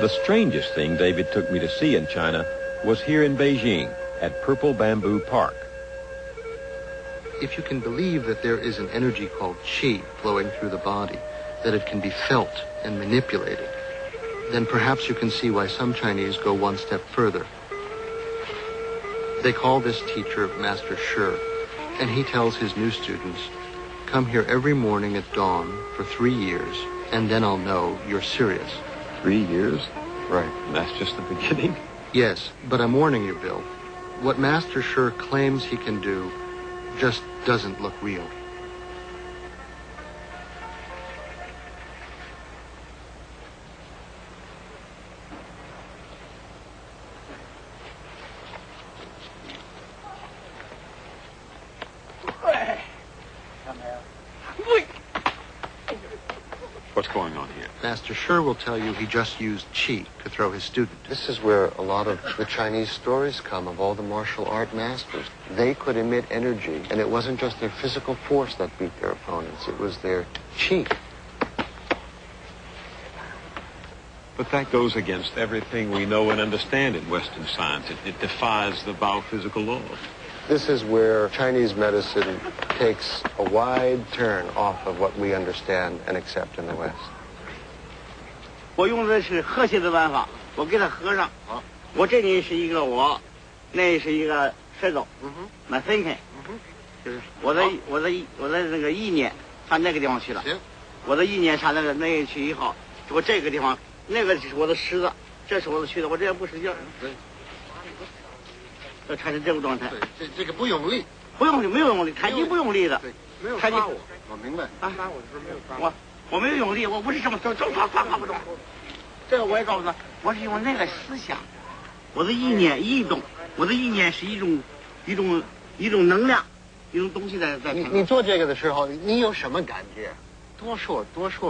The strangest thing David took me to see in China was here in Beijing at Purple Bamboo Park. If you can believe that there is an energy called qi flowing through the body, that it can be felt and manipulated, then perhaps you can see why some Chinese go one step further. They call this teacher Master Shi, and he tells his new students, come here every morning at dawn for 3 years, and then I'll know you're serious. 3 years? Right, and that's just the beginning? Yes, but I'm warning you, Bill. What Master Shi claims he can do just doesn't look real. What's going on here? Master Shi will tell you he just used qi to throw his student. This is where a lot of the Chinese stories come of all the martial art masters. They could emit energy, and it wasn't just their physical force that beat their opponents. It was their qi. But that goes against everything we know and understand in Western science. It defies the biophysical laws. This is where Chinese medicine takes a wide turn off of what we understand and accept in the West. 我用的是和谐的办法，我给它合上。我这里是一个我，那是一个舌头，那分开。就是我的那个意念上那个地方去了。行。我的意念上那个去以后，我这个地方那个就是我的石子，这是我的曲子，我这也不使劲。对。要产生这种状态。对，这个不用力。不用力，没有用力，太极不用力的。对，没有抓我。我明白。啊，抓我的时候没有抓我没有用力，我不是这么抓不动。这个我也告诉他，我是用那个思想，我的意念一动，我的意念是一种能量，一种东西在。你做这个的时候，你有什么感觉？多说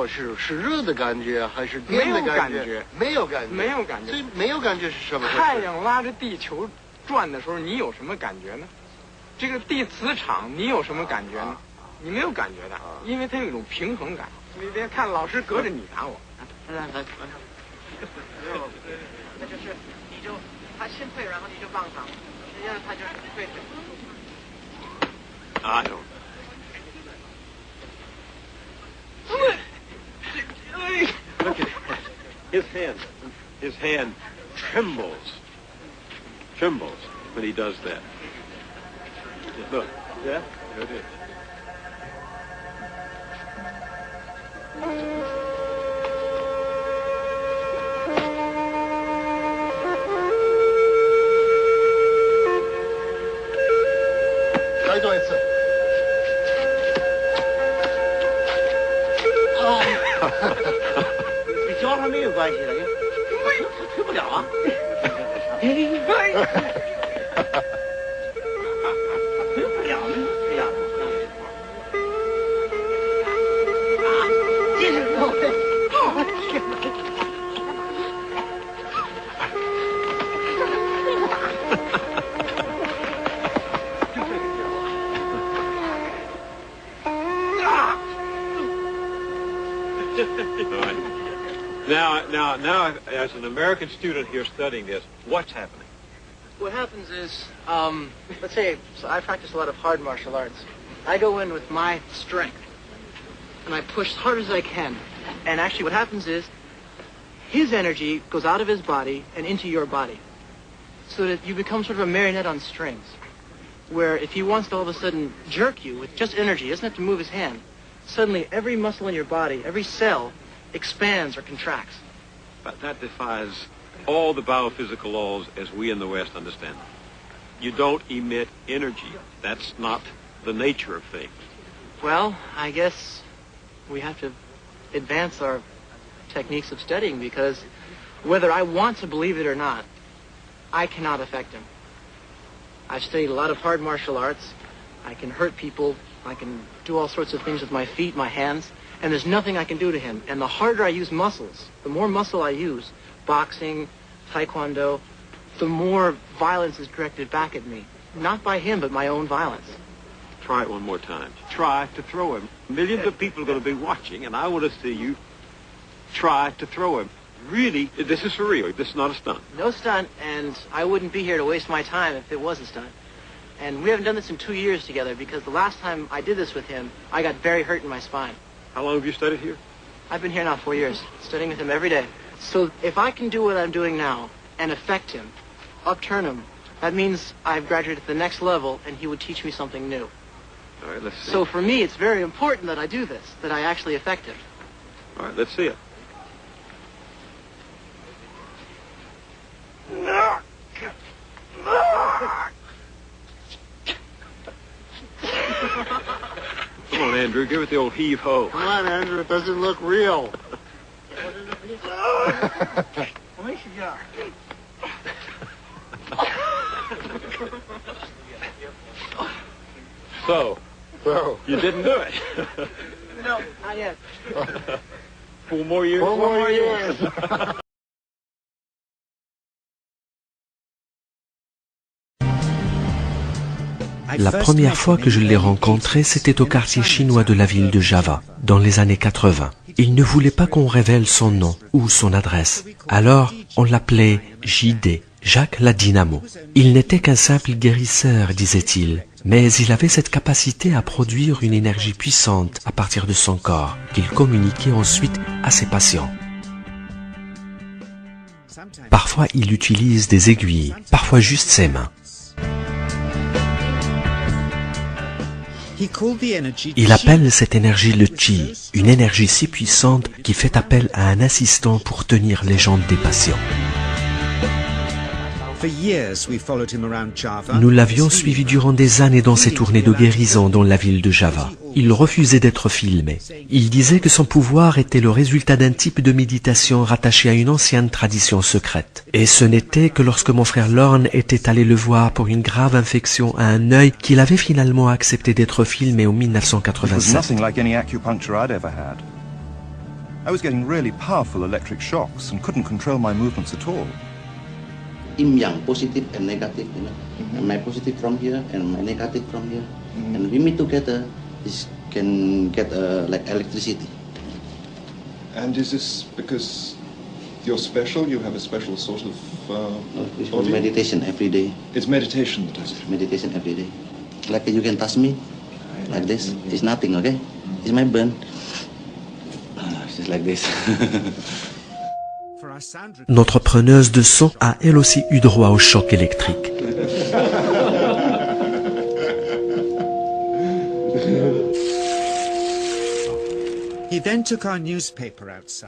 是热的感觉还是电的感觉？没有感觉。没有感觉。所以没有感觉是什么？太阳拉着地球转的时候，你有什么感觉呢？这个地磁场，你有什么感觉呢？你没有感觉的，因为它有一种平衡感。你别看老师隔着你打我，那就是你就他先退，然后你就放上，实际上他就是退。I don't. Look at his hand. His hand trembles when he does that. Look, yeah, there it is. Oh. 教他没有关系的，他退不了啊。Now, as an American student here studying this, what's happening? What happens is, let's say, so I practice a lot of hard martial arts. I go in with my strength, and I push as hard as I can. And actually what happens is, his energy goes out of his body and into your body. So that you become sort of a marionette on strings. Where if he wants to all of a sudden jerk you with just energy, he doesn't have to move his hand. Suddenly every muscle in your body, every cell, expands or contracts. But that defies all the biophysical laws as we in the West understand them. You don't emit energy. That's not the nature of things. Well, I guess we have to advance our techniques of studying, because whether I want to believe it or not, I cannot affect him. I've studied a lot of hard martial arts. I can hurt people. I can do all sorts of things with my feet, my hands, and there's nothing I can do to him. And the harder I use muscles, the more muscle I use, boxing, taekwondo, the more violence is directed back at me. Not by him, but my own violence. Try it one more time. Try to throw him. Millions of people are going to be watching, and I want to see you try to throw him. Really, this is for real. This is not a stunt. No stunt, and I wouldn't be here to waste my time if it was a stunt. And we haven't done this in 2 years together because the last time I did this with him, I got very hurt in my spine. How long have you studied here? I've been here now 4 years, studying with him every day. So if I can do what I'm doing now and affect him, upturn him, that means I've graduated to the next level and he would teach me something new. All right, let's see. So for me, it's very important that I do this, that I actually affect him. All right, let's see it. Come on, Andrew, give it the old heave-ho. Come on, Andrew, it doesn't look real. So, you didn't do it. No, not yet. 4 more years? 4 more years. La première fois que je l'ai rencontré, c'était au quartier chinois de la ville de Java, dans les années 80. Il ne voulait pas qu'on révèle son nom ou son adresse. Alors, on l'appelait JD, Jacques la Dynamo. Il n'était qu'un simple guérisseur, disait-il, mais il avait cette capacité à produire une énergie puissante à partir de son corps, qu'il communiquait ensuite à ses patients. Parfois, il utilise des aiguilles, parfois juste ses mains. Il appelle cette énergie le Qi, une énergie si puissante qui fait appel à un assistant pour tenir les jambes des patients. Nous l'avions suivi durant des années dans ses tournées de guérison dans la ville de Java. Il refusait d'être filmé. Il disait que son pouvoir était le résultat d'un type de méditation rattaché à une ancienne tradition secrète. Et ce n'était que lorsque mon frère Lorne était allé le voir pour une grave infection à un œil qu'il avait finalement accepté d'être filmé en 1987. Yin yang, positive and negative, you know. And my positive from here and my negative from here. And we meet together, this can get like electricity. And is this because you're special? You have a special sort of It's body? meditation every day. It's meditation that does it. Meditation every day. Like you can touch me, like this. It's nothing, okay? It's my burn. It's just like this. Notre preneuse de son a elle aussi eu droit au choc électrique.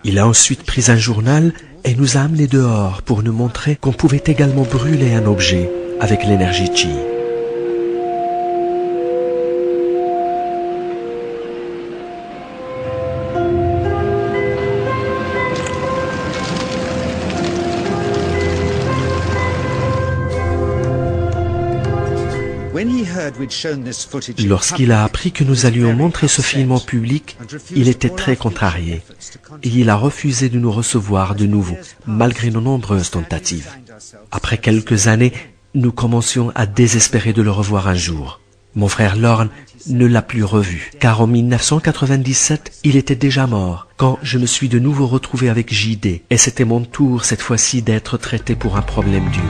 Il a ensuite pris un journal et nous a amenés dehors pour nous montrer qu'on pouvait également brûler un objet avec l'énergie Qi. Lorsqu'il a appris que nous allions montrer ce film en public, il était très contrarié et il a refusé de nous recevoir de nouveau, malgré nos nombreuses tentatives. Après quelques années, nous commencions à désespérer de le revoir un jour. Mon frère Lorne ne l'a plus revu, car en 1997, il était déjà mort, quand je me suis de nouveau retrouvé avec JD, et c'était mon tour cette fois-ci d'être traité pour un problème d'yeux.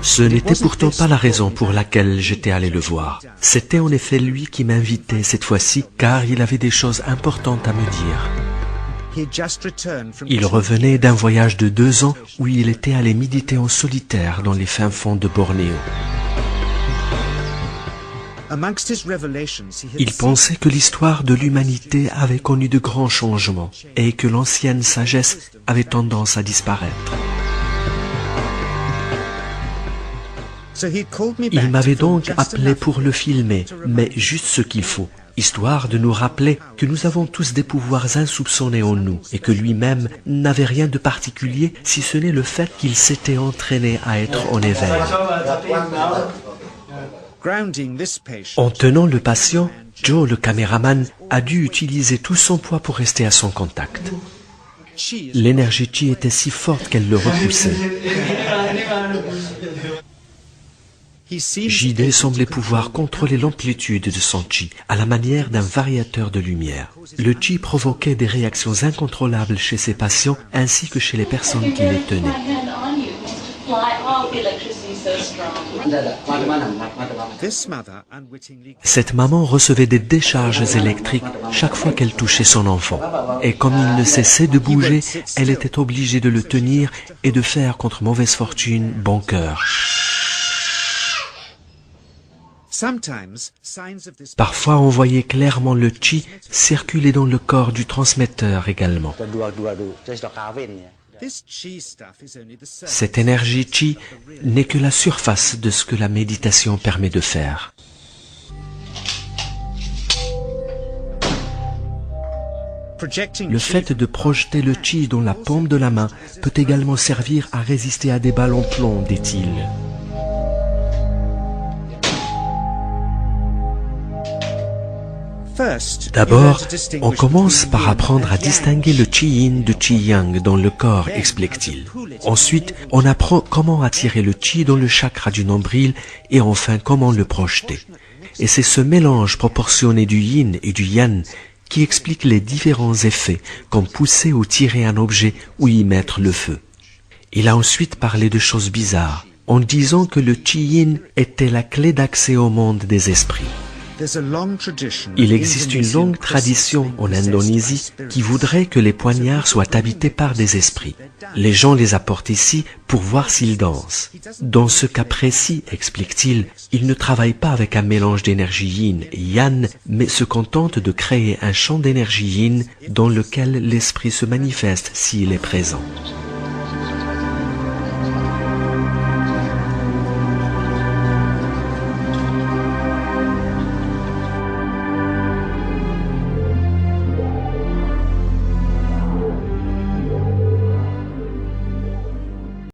Ce n'était pourtant pas la raison pour laquelle j'étais allé le voir. C'était en effet lui qui m'invitait cette fois-ci, car il avait des choses importantes à me dire. Il revenait d'un voyage de 2 ans où il était allé méditer en solitaire dans les fins fonds de Bornéo. Il pensait que l'histoire de l'humanité avait connu de grands changements et que l'ancienne sagesse avait tendance à disparaître. Il m'avait donc appelé pour le filmer, mais juste ce qu'il faut, histoire de nous rappeler que nous avons tous des pouvoirs insoupçonnés en nous et que lui-même n'avait rien de particulier si ce n'est le fait qu'il s'était entraîné à être en éveil. En tenant le patient, Joe, le caméraman, a dû utiliser tout son poids pour rester à son contact. L'énergie Qi était si forte qu'elle le repoussait. Jide semblait pouvoir contrôler l'amplitude de son chi à la manière d'un variateur de lumière. Le chi provoquait des réactions incontrôlables chez ses patients ainsi que chez les personnes qui les tenaient. Cette maman recevait des décharges électriques chaque fois qu'elle touchait son enfant. Et comme il ne cessait de bouger, elle était obligée de le tenir et de faire contre mauvaise fortune bon cœur. Parfois, on voyait clairement le chi circuler dans le corps du transmetteur également. Cette énergie chi n'est que la surface de ce que la méditation permet de faire. Le fait de projeter le chi dans la paume de la main peut également servir à résister à des balles en plomb, dit-il. D'abord, on commence par apprendre à distinguer le chi-yin du chi-yang dans le corps, explique-t-il. Ensuite, on apprend comment attirer le chi dans le chakra du nombril et enfin comment le projeter. Et c'est ce mélange proportionné du yin et du yang qui explique les différents effets, comme pousser ou tirer un objet ou y mettre le feu. Il a ensuite parlé de choses bizarres, en disant que le chi-yin était la clé d'accès au monde des esprits. Il existe une longue tradition en Indonésie qui voudrait que les poignards soient habités par des esprits. Les gens les apportent ici pour voir s'ils dansent. Dans ce cas précis, explique-t-il, ils ne travaillent pas avec un mélange d'énergie yin et yang, mais se contentent de créer un champ d'énergie yin dans lequel l'esprit se manifeste s'il est présent.